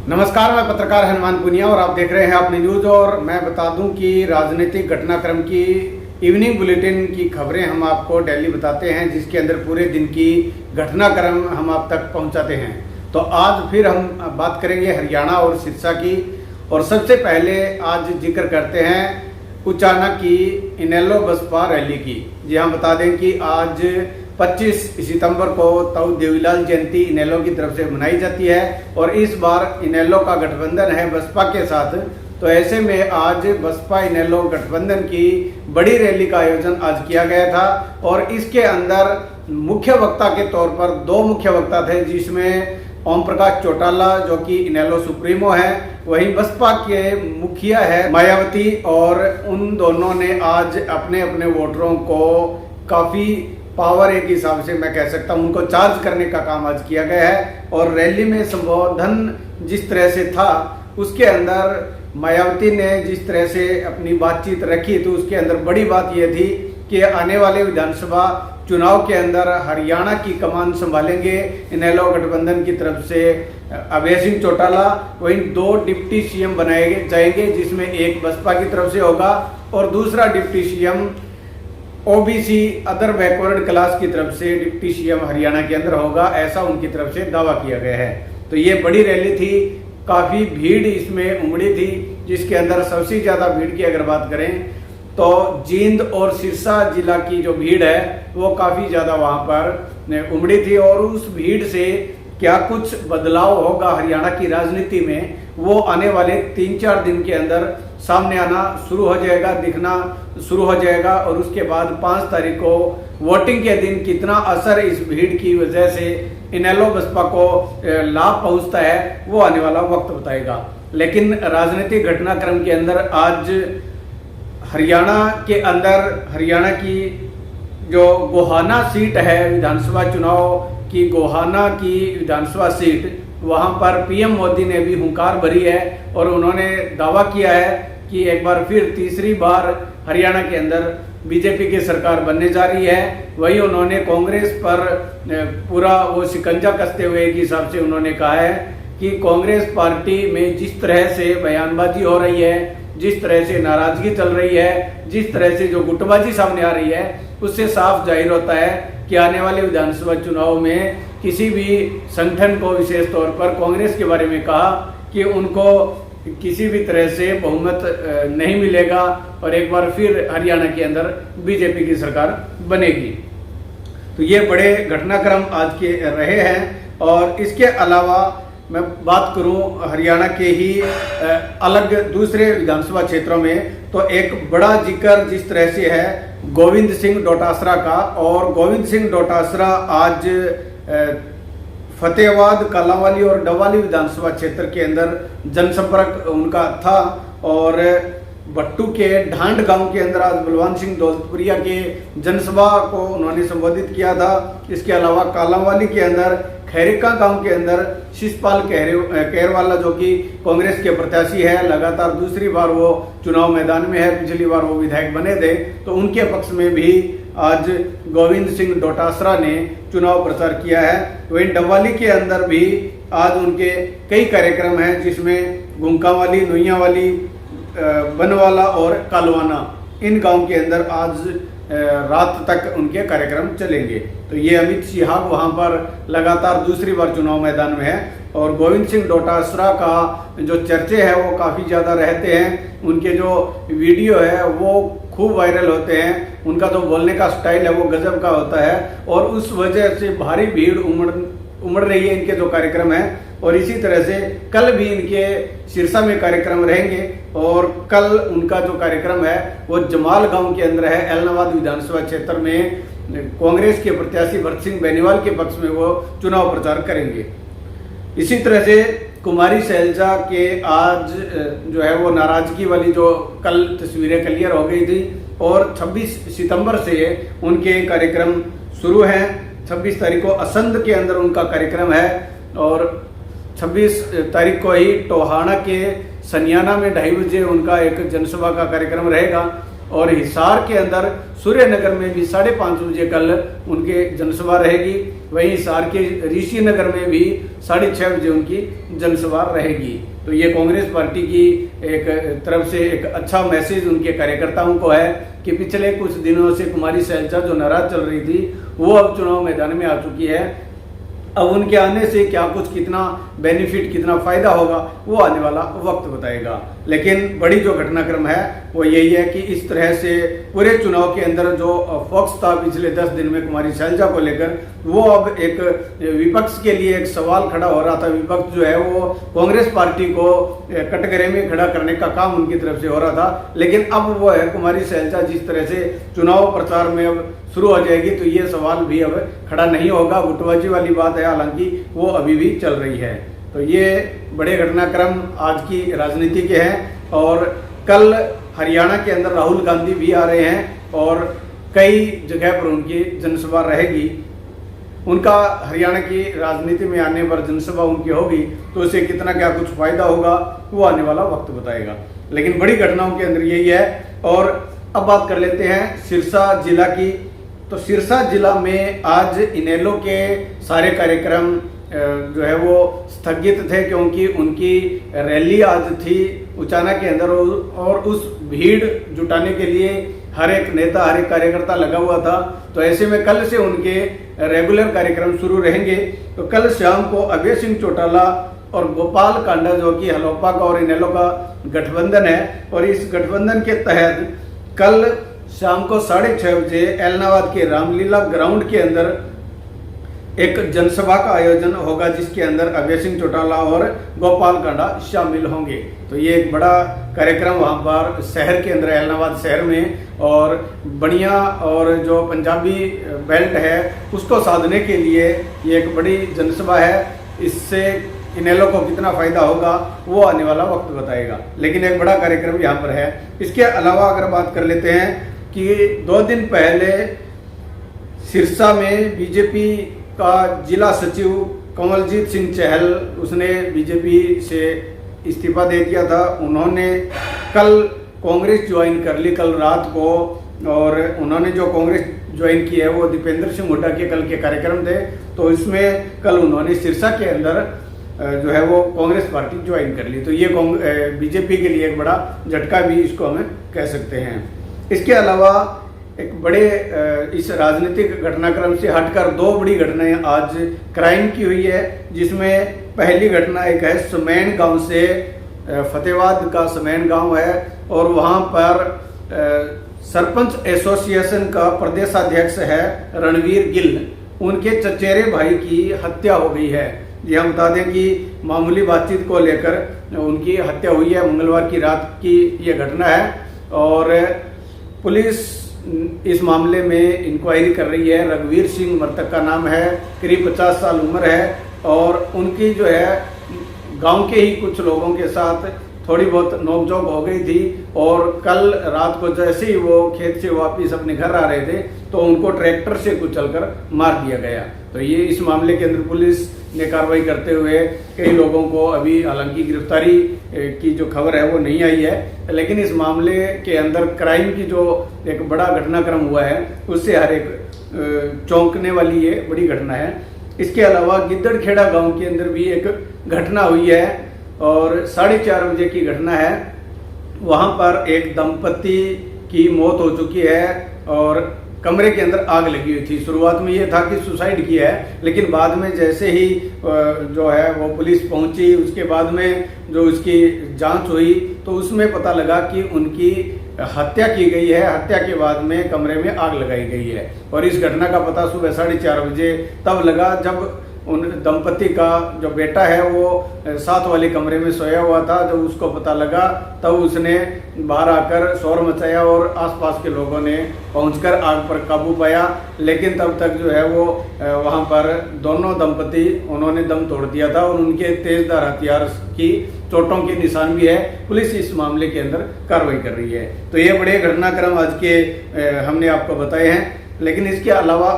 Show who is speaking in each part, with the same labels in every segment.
Speaker 1: नमस्कार, मैं पत्रकार हनुमान पुनिया और आप देख रहे हैं अपनी न्यूज। और मैं बता दूं कि राजनीतिक घटनाक्रम की इवनिंग बुलेटिन की खबरें हम आपको डेली बताते हैं, जिसके अंदर पूरे दिन की घटनाक्रम हम आप तक पहुंचाते हैं। तो आज फिर हम बात करेंगे हरियाणा और सिरसा की। और सबसे पहले आज जिक्र करते हैं उचाना की इनेलो बसपा रैली की। जी हाँ, बता दें कि आज 25 सितंबर को ताऊ देवीलाल जयंती इनेलो की तरफ से मनाई जाती है और इस बार इनेलो का गठबंधन है बसपा के साथ। तो ऐसे में आज बसपा इनेलो गठबंधन की बड़ी रैली का आयोजन आज किया गया था और इसके अंदर मुख्य वक्ता के तौर पर दो मुख्य वक्ता थे, जिसमें ओम प्रकाश चौटाला जो कि इनेलो सुप्रीमो है, वहीं बसपा के मुखिया है मायावती। और उन दोनों ने आज अपने अपने वोटरों को काफी पावर एक हिसाब से मैं कह सकता हूं उनको चार्ज करने का काम आज किया गया है। और रैली में संबोधन जिस तरह से था उसके अंदर मायावती ने जिस तरह से अपनी बातचीत रखी, तो उसके अंदर बड़ी बात यह थी कि आने वाले विधानसभा चुनाव के अंदर हरियाणा की कमान संभालेंगे इनेलो गठबंधन की तरफ से अभय सिंह चौटाला। वहीं 2 डिप्टी सीएम बनाए जाएंगे, जिसमें एक बसपा की तरफ से होगा और दूसरा deputy CM OBC other backward class की तरफ से डिप्टी सीएम हरियाणा के अंदर होगा, ऐसा उनकी तरफ से दावा किया गया है। तो ये बड़ी रैली थी, काफी भीड़ इसमें उमड़ी थी, जिसके अंदर सबसे ज्यादा भीड़ की अगर बात करें तो जींद और सिरसा जिला की जो भीड़ है वो काफी ज्यादा वहां पर उमड़ी थी। और उस भीड़ से क्या कुछ बदलाव होगा हरियाणा की राजनीति में, वो आने वाले 3-4 दिन के अंदर सामने आना शुरू हो जाएगा, दिखना शुरू हो जाएगा। और उसके बाद 5 तारीख को वोटिंग के दिन कितना असर इस भीड़ की वजह से इनेलो बसपा को लाभ पहुंचता है, वो आने वाला वक्त बताएगा। लेकिन राजनीतिक घटनाक्रम के अंदर आज हरियाणा के अंदर हरियाणा की जो गोहाना सीट है, विधानसभा चुनाव की गोहाना की विधानसभा सीट, वहां पर पीएम मोदी ने भी हुंकार भरी है और उन्होंने दावा किया है कि एक बार फिर तीसरी बार हरियाणा के अंदर बीजेपी की सरकार बनने जा रही है। वही उन्होंने कांग्रेस पर पूरा वो शिकंजा कसते हुए एक हिसाब से उन्होंने कहा है कि कांग्रेस पार्टी में जिस तरह से बयानबाजी हो रही है, जिस तरह से नाराजगी चल रही है, जिस तरह से जो गुटबाजी सामने आ रही है, उससे साफ जाहिर होता है कि आने वाले विधानसभा चुनाव में किसी भी संगठन को विशेष तौर पर कांग्रेस के बारे में कहा कि उनको किसी भी तरह से बहुमत नहीं मिलेगा और एक बार फिर हरियाणा के अंदर बीजेपी की सरकार बनेगी। तो ये बड़े घटनाक्रम आज के रहे हैं। और इसके अलावा मैं बात करूं हरियाणा के ही अलग दूसरे विधानसभा क्षेत्रों में, तो एक बड़ा जिक्र जिस तरह से है गोविंद सिंह डोटासरा का। और गोविंद सिंह डोटासरा आज फतेहाबाद, कालांवाली और डबवाली विधानसभा क्षेत्र के अंदर जनसंपर्क उनका था। और भट्टू के ढांड गांव के अंदर आज बलवान सिंह दौलतपुरिया के जनसभा को उन्होंने संबोधित किया था। इसके अलावा कालांवाली के अंदर खैरिका गांव के अंदर शिषपाल केरवाला जो कि कांग्रेस के प्रत्याशी है, लगातार दूसरी बार वो चुनाव मैदान में है, पिछली बार वो विधायक बने थे, तो उनके पक्ष में भी आज गोविंद सिंह डोटासरा ने चुनाव प्रचार किया है। वहीं डबवाली के अंदर भी आज उनके कई कार्यक्रम हैं, जिसमें गुंकावाली, नोइयावाली, बनवाला और कालवाना, इन गांव के अंदर आज रात तक उनके कार्यक्रम चलेंगे। तो ये अमित सिंह वहां पर लगातार दूसरी बार चुनाव मैदान में है। और गोविंद सिंह डोटासरा का जो चर्चे है वो काफी ज्यादा रहते हैं, उनके जो वीडियो है वो खूब वायरल होते हैं, उनका जो बोलने का स्टाइल है वो गजब का होता है और उस वजह से भारी भीड़ उमड़ रही है इनके जो कार्यक्रम है। और इसी तरह से कल भी इनके सिरसा में कार्यक्रम रहेंगे और कल उनका जो कार्यक्रम है वो जमाल गांव के अंदर है, एलनाबाद विधानसभा क्षेत्र में कांग्रेस के प्रत्याशी भरत सिंह बेनीवाल के पक्ष में वो चुनाव प्रचार करेंगे। इसी तरह से कुमारी शैलजा के आज जो है वो नाराजगी वाली जो कल तस्वीरें क्लियर हो गई थी और 26 सितंबर से उनके कार्यक्रम शुरू हैं। 26 तारीख को असंध के अंदर उनका कार्यक्रम है और 26 तारीख को ही टोहाना के सनियाना में 2:30 बजे उनका एक जनसभा का कार्यक्रम रहेगा। और हिसार के अंदर सूर्यनगर में भी 5:30 बजे कल उनके जनसभा रहेगी। वहीं हिसार के ऋषि नगर में भी 6:30 बजे उनकी जनसभा रहेगी। तो ये कांग्रेस पार्टी की एक तरफ से एक अच्छा मैसेज उनके कार्यकर्ताओं को है कि पिछले कुछ दिनों से कुमारी शैलजा जो नाराज चल रही थी वो अब चुनाव मैदान में आ चुकी है। अब उनके आने से क्या कुछ कितना बेनिफिट कितना फायदा होगा वो आने वाला वक्त बताएगा। लेकिन बड़ी जो घटनाक्रम है वो यही है कि इस तरह से पूरे चुनाव के अंदर जो फोकस था पिछले 10 दिन में कुमारी शैलजा को लेकर, वो अब एक विपक्ष के लिए एक सवाल खड़ा हो रहा था। विपक्ष जो है वो कांग्रेस पार्टी को कटघरे में खड़ा करने का काम उनकी तरफ से हो रहा था, लेकिन अब वो है कुमारी शैलजा जिस तरह से चुनाव प्रचार में अब शुरू हो जाएगी तो ये सवाल भी अब खड़ा नहीं होगा। गुटबाजी वाली बात है, हालांकि वो अभी भी चल रही है। तो ये बड़े घटनाक्रम आज की राजनीति के हैं। और कल हरियाणा के अंदर राहुल गांधी भी आ रहे हैं और कई जगह पर उनकी जनसभा रहेगी। उनका हरियाणा की राजनीति में आने पर जनसभा उनकी होगी तो उससे कितना क्या कुछ फायदा होगा वो आने वाला वक्त बताएगा। लेकिन बड़ी घटनाओं के अंदर यही है। और अब बात कर लेते हैं सिरसा जिला की। तो सिरसा जिला में आज इनेलो के सारे कार्यक्रम जो है वो स्थगित थे, क्योंकि उनकी रैली आज थी उचाना के अंदर और उस भीड़ जुटाने के लिए हर एक नेता हर एक कार्यकर्ता लगा हुआ था। तो ऐसे में कल से उनके रेगुलर कार्यक्रम शुरू रहेंगे। तो कल शाम को अभय सिंह चौटाला और गोपाल कांडा जो कि हलोपा का और इनेलो का गठबंधन है, और इस गठबंधन के तहत कल शाम को 6:30 बजे एलनाबाद के रामलीला ग्राउंड के अंदर एक जनसभा का आयोजन होगा, जिसके अंदर अभय सिंह चौटाला और गोपाल कांडा शामिल होंगे। तो ये एक बड़ा कार्यक्रम वहाँ पर शहर के अंदर एलनाबाद शहर में, और बढ़िया और जो पंजाबी बेल्ट है उसको साधने के लिए ये एक बड़ी जनसभा है। इससे इनेलो को कितना फायदा होगा वो आने वाला वक्त बताएगा। लेकिन एक बड़ा कार्यक्रम यहाँ पर है। इसके अलावा अगर बात कर लेते हैं कि 2 दिन पहले सिरसा में बीजेपी का जिला सचिव कमलजीत सिंह चहल उसने बीजेपी से इस्तीफा दे दिया था। उन्होंने कल कांग्रेस ज्वाइन कर ली कल रात को, और उन्होंने जो कांग्रेस ज्वाइन की है वो दीपेंद्र सिंह हुड्डा के कल के कार्यक्रम थे। तो इसमें कल उन्होंने सिरसा के अंदर जो है वो कांग्रेस पार्टी ज्वाइन कर ली। तो ये बीजेपी के लिए एक बड़ा झटका भी इसको हमें कह सकते हैं। इसके अलावा एक बड़े इस राजनीतिक घटनाक्रम से हटकर 2 बड़ी घटनाएं आज क्राइम की हुई है, जिसमें पहली घटना एक है समैन गांव से, फतेहाबाद का समैन गांव है, और वहां पर सरपंच एसोसिएशन का प्रदेशाध्यक्ष है रणवीर गिल, उनके चचेरे भाई की हत्या हो गई है। ये हम बता दें कि मामूली बातचीत को लेकर उनकी हत्या हुई है। मंगलवार की रात की ये घटना है और पुलिस इस मामले में इंक्वायरी कर रही है। रघुवीर सिंह मृतक का नाम है, करीब 50 साल उम्र है, और उनकी जो है गांव के ही कुछ लोगों के साथ थोड़ी बहुत नोकझोंक हो गई थी। और कल रात को जैसे ही वो खेत से वापस अपने घर आ रहे थे तो उनको ट्रैक्टर से कुचलकर मार दिया गया। तो ये इस मामले के अंदर पुलिस ने कार्रवाई करते हुए कई लोगों को, अभी हालांकि गिरफ्तारी की जो खबर है वो नहीं आई है, लेकिन इस मामले के अंदर क्राइम की जो एक बड़ा घटनाक्रम हुआ है उससे हर एक चौंकने वाली ये बड़ी घटना है। इसके अलावा गिद्दड़खेड़ा गांव के अंदर भी एक घटना हुई है और 4:30 बजे की घटना है। वहां पर एक दंपति की मौत हो चुकी है और कमरे के अंदर आग लगी हुई थी। शुरुआत में ये था कि सुसाइड किया है, लेकिन बाद में जैसे ही जो है वो पुलिस पहुंची, उसके बाद में जो उसकी जांच हुई तो उसमें पता लगा कि उनकी हत्या की गई है। हत्या के बाद में कमरे में आग लगाई गई है और इस घटना का पता सुबह 4:30 बजे तब लगा जब उन दंपति का जो बेटा है वो साथ वाले कमरे में सोया हुआ था। जब उसको पता लगा तब उसने बाहर आकर शोर मचाया और आसपास के लोगों ने पहुंचकर आग पर काबू पाया, लेकिन तब तक जो है वो वहां पर दोनों दंपति उन्होंने दम तोड़ दिया था और उनके तेजधार हथियार की चोटों के निशान भी है। पुलिस इस मामले के अंदर कार्रवाई कर रही है। तो ये बड़े घटनाक्रम आज के हमने आपको बताए हैं। लेकिन इसके अलावा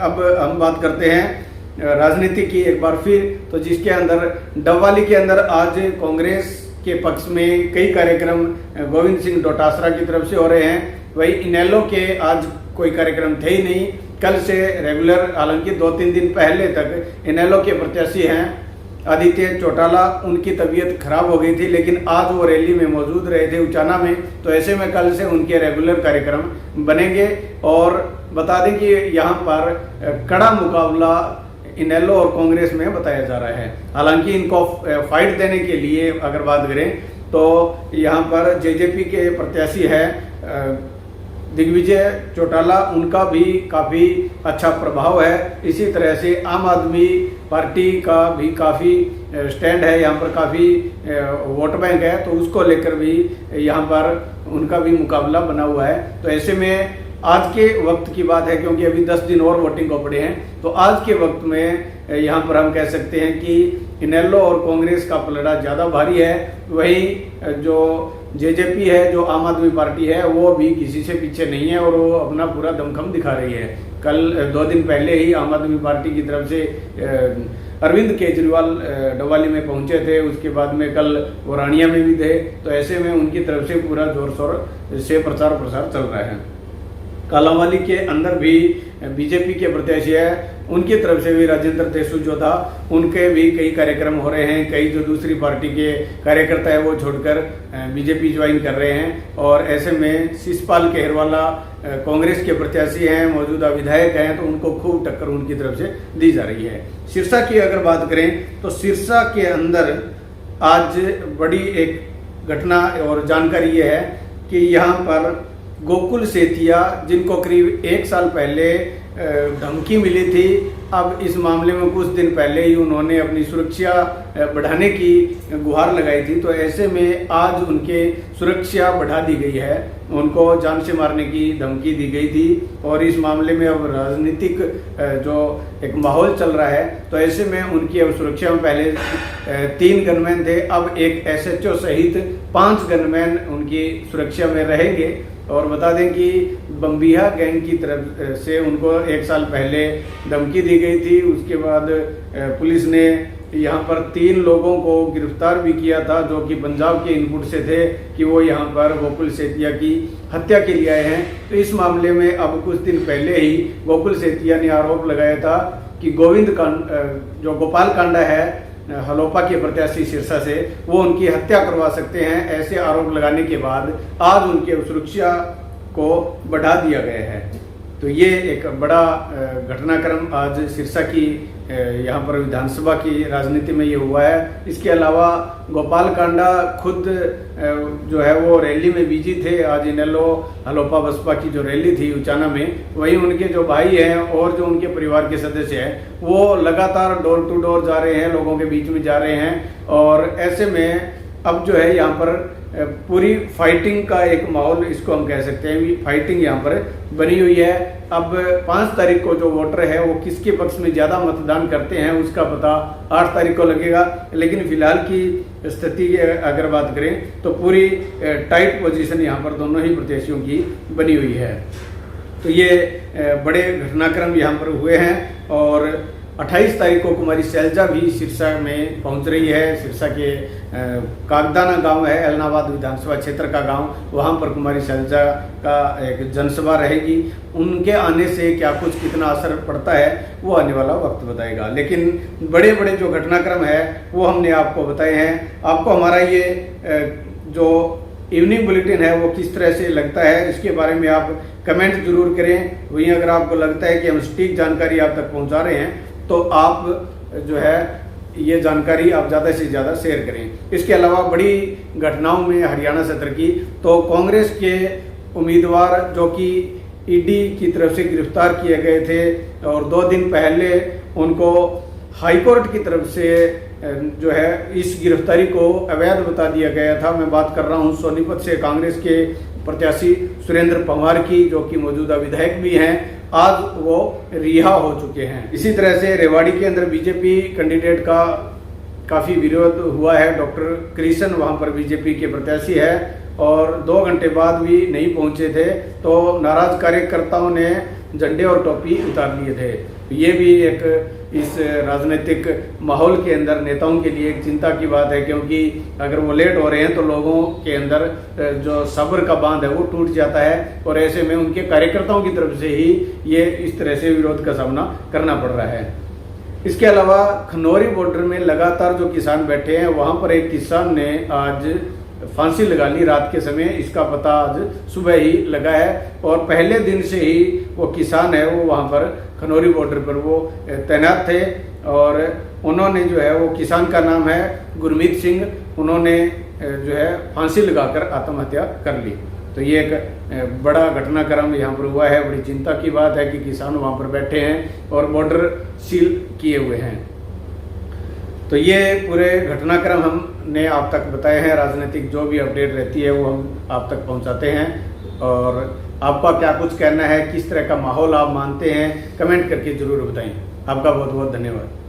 Speaker 1: अब हम बात करते हैं राजनीति की एक बार फिर, तो जिसके अंदर डबवाली के अंदर आज कांग्रेस के पक्ष में कई कार्यक्रम गोविंद सिंह डोटासरा की तरफ से हो रहे हैं। वही इनेलो के आज कोई कार्यक्रम थे ही नहीं कल से रेगुलर, हालांकि 2-3 दिन पहले तक इनेलो के प्रत्याशी हैं आदित्य चौटाला, उनकी तबीयत खराब हो गई थी, लेकिन आज वो रैली में मौजूद रहे थे उचाना में। तो ऐसे में कल से उनके रेगुलर कार्यक्रम बनेंगे। और बता दें कि यहाँ पर कड़ा मुकाबला इनेलो और कांग्रेस में बताया जा रहा है। हालांकि इनको फाइट देने के लिए अगर बात करें तो यहाँ पर जेजेपी के प्रत्याशी है दिग्विजय चौटाला, उनका भी काफ़ी अच्छा प्रभाव है। इसी तरह से आम आदमी पार्टी का भी काफ़ी स्टैंड है, यहाँ पर काफ़ी वोट बैंक है, तो उसको लेकर भी यहाँ पर उनका भी मुकाबला बना हुआ है। तो ऐसे में आज के वक्त की बात है, क्योंकि अभी 10 दिन और वोटिंग को पड़े हैं, तो आज के वक्त में यहाँ पर हम कह सकते हैं कि इनेलो और कांग्रेस का पलड़ा ज़्यादा भारी है। वहीं जो जेजेपी है, जो आम आदमी पार्टी है, वो भी किसी से पीछे नहीं है और वो अपना पूरा दमखम दिखा रही है। कल 2 दिन पहले ही आम आदमी पार्टी की तरफ से अरविंद केजरीवाल डवाली में पहुंचे थे, उसके बाद में कल वो रानिया में भी थे। तो ऐसे में उनकी तरफ से पूरा जोर शोर से प्रचार प्रसार चल रहा है। कालांवाली के अंदर भी बीजेपी के प्रत्याशी है, उनकी तरफ से भी राजेंद्र तेसु जो था, उनके भी कई कार्यक्रम हो रहे हैं। कई जो दूसरी पार्टी के कार्यकर्ता है वो छोड़कर बीजेपी ज्वाइन कर रहे हैं। और ऐसे में शिषपाल केहरवाला कांग्रेस के प्रत्याशी हैं, मौजूदा विधायक हैं, तो उनको खूब टक्कर उनकी तरफ से दी जा रही है। सिरसा की अगर बात करें तो सिरसा के अंदर आज बड़ी एक घटना और जानकारी ये है कि यहाँ पर गोकुल सेतिया, जिनको करीब 1 साल पहले धमकी मिली थी, अब इस मामले में कुछ दिन पहले ही उन्होंने अपनी सुरक्षा बढ़ाने की गुहार लगाई थी। तो ऐसे में आज उनके सुरक्षा बढ़ा दी गई है, उनको जान से मारने की धमकी दी गई थी। और इस मामले में अब राजनीतिक जो एक माहौल चल रहा है, तो ऐसे में उनकी अब सुरक्षा में पहले 3 गनमैन थे, अब एक एसएचओ सहित 5 गनमैन उनकी सुरक्षा में रहेंगे। और बता दें कि बम्बिहा गैंग की तरफ से उनको 1 साल पहले धमकी दी गई थी। उसके बाद पुलिस ने यहाँ पर 3 लोगों को गिरफ्तार भी किया था, जो कि पंजाब के इनपुट से थे कि वो यहाँ पर गोकुल सेतिया की हत्या के लिए आए हैं। तो इस मामले में अब कुछ दिन पहले ही गोकुल सेतिया ने आरोप लगाया था कि जो गोपाल कांडा है हलोपा के प्रत्याशी सिरसा से, वो उनकी हत्या करवा सकते हैं। ऐसे आरोप लगाने के बाद आज उनके सुरक्षा को बढ़ा दिया गया है। तो ये एक बड़ा घटनाक्रम आज सिरसा की यहाँ पर विधानसभा की राजनीति में ये हुआ है। इसके अलावा गोपाल कांडा खुद जो है वो रैली में बिजी थे। आज इनेलो हलोपा बसपा की जो रैली थी उचाना में, वहीं उनके जो भाई हैं और जो उनके परिवार के सदस्य हैं वो लगातार डोर टू डोर जा रहे हैं, लोगों के बीच में जा रहे हैं। और ऐसे में अब जो है यहाँ पर पूरी फाइटिंग का एक माहौल, इसको हम कह सकते हैं, फाइटिंग यहाँ पर बनी हुई है। अब 5 तारीख को जो वोटर है वो किसके पक्ष में ज़्यादा मतदान करते हैं उसका पता 8 तारीख को लगेगा। लेकिन फिलहाल की स्थिति अगर बात करें तो पूरी टाइट पोजीशन यहाँ पर दोनों ही प्रत्याशियों की बनी हुई है। तो ये बड़े घटनाक्रम यहाँ पर हुए हैं। और 28 तारीख को कुमारी शैलजा भी सिरसा में पहुंच रही है। सिरसा के कागदाना गांव है, एलनाबाद विधानसभा क्षेत्र का गांव, वहां पर कुमारी शैलजा का एक जनसभा रहेगी। उनके आने से क्या कुछ कितना असर पड़ता है वो आने वाला वक्त बताएगा। लेकिन बड़े बड़े जो घटनाक्रम है वो हमने आपको बताए हैं। आपको हमारा ये जो इवनिंग बुलेटिन है वो किस तरह से लगता है, इसके बारे में आप कमेंट जरूर करें। वहीं अगर आपको लगता है कि हम सटीक जानकारी आप तक पहुंचा रहे हैं तो आप जो है ये जानकारी आप ज़्यादा से ज़्यादा शेयर करें। इसके अलावा बड़ी घटनाओं में हरियाणा सत्र की, तो कांग्रेस के उम्मीदवार जो कि ईडी की तरफ से गिरफ्तार किए गए थे और 2 दिन पहले उनको हाईकोर्ट की तरफ से जो है इस गिरफ्तारी को अवैध बता दिया गया था। मैं बात कर रहा हूं सोनीपत से कांग्रेस के प्रत्याशी सुरेंद्र पंवार की, जो कि मौजूदा विधायक भी हैं। आज वो रिहा हो चुके हैं। इसी तरह से रेवाड़ी के अंदर बीजेपी कैंडिडेट का काफ़ी विरोध हुआ है। डॉक्टर कृष्ण वहां पर बीजेपी के प्रत्याशी है और 2 घंटे बाद भी नहीं पहुंचे थे, तो नाराज कार्यकर्ताओं ने झंडे और टोपी उतार लिए थे। ये भी एक इस राजनीतिक माहौल के अंदर नेताओं के लिए एक चिंता की बात है, क्योंकि अगर वो लेट हो रहे हैं तो लोगों के अंदर जो सब्र का बांध है वो टूट जाता है, और ऐसे में उनके कार्यकर्ताओं की तरफ से ही ये इस तरह से विरोध का सामना करना पड़ रहा है। इसके अलावा खनौरी बॉर्डर में लगातार जो किसान बैठे हैं, वहां पर एक किसान ने आज फांसी लगा ली रात के समय। इसका पता आज सुबह ही लगा है, और पहले दिन से ही वो किसान है वो वहां पर खनौरी बॉर्डर पर वो तैनात थे, और उन्होंने जो है वो किसान का नाम है गुरमीत सिंह, उन्होंने जो है फांसी लगाकर आत्महत्या कर ली। तो ये एक बड़ा घटनाक्रम यहाँ पर हुआ है। बड़ी चिंता की बात है कि किसान वहाँ पर बैठे हैं और बॉर्डर सील किए हुए हैं। तो ये पूरे घटनाक्रम हमने आप तक बताए हैं। राजनीतिक जो भी अपडेट रहती है वो हम आप तक पहुँचाते हैं, और आपका क्या कुछ कहना है, किस तरह का माहौल आप मानते हैं, कमेंट करके ज़रूर बताएं। आपका बहुत बहुत धन्यवाद।